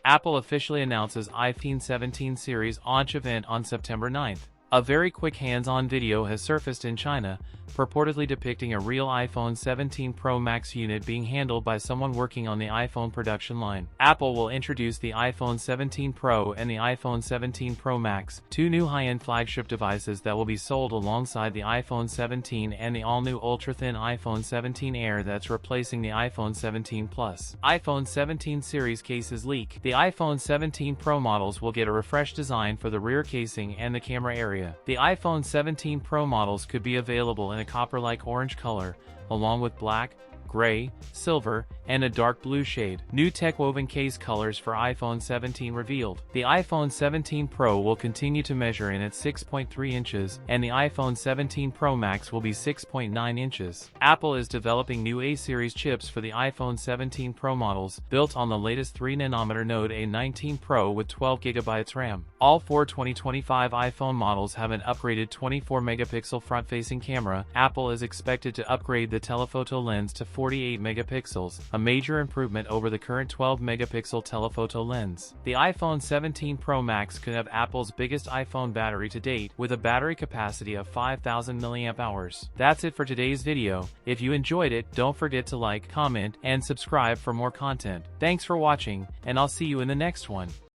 Apple officially announces iPhone 17 series launch event on September 9th. A very quick hands-on video has surfaced in China, purportedly depicting a real iPhone 17 Pro Max unit being handled by someone working on the iPhone production line. Apple will introduce the iPhone 17 Pro and the iPhone 17 Pro Max, two new high-end flagship devices that will be sold alongside the iPhone 17 and the all-new ultra-thin iPhone 17 Air that's replacing the iPhone 17 Plus. iPhone 17 series cases leak. The iPhone 17 Pro models will get a refreshed design for the rear casing and the camera area. The iPhone 17 Pro models could be available in a copper-like orange color, along with black, gray, silver, and a dark blue shade. New tech-woven case colors for iPhone 17 revealed. The iPhone 17 Pro will continue to measure in at 6.3 inches, and the iPhone 17 Pro Max will be 6.9 inches. Apple is developing new A-series chips for the iPhone 17 Pro models, built on the latest 3nm node A19 Pro with 12GB RAM. All four 2025 iPhone models have an upgraded 24-megapixel front-facing camera. Apple is expected to upgrade the telephoto lens to 48 megapixels, a major improvement over the current 12-megapixel telephoto lens. The iPhone 17 Pro Max could have Apple's biggest iPhone battery to date, with a battery capacity of 5,000 mAh. That's it for today's video. If you enjoyed it, don't forget to like, comment, and subscribe for more content. Thanks for watching, and I'll see you in the next one.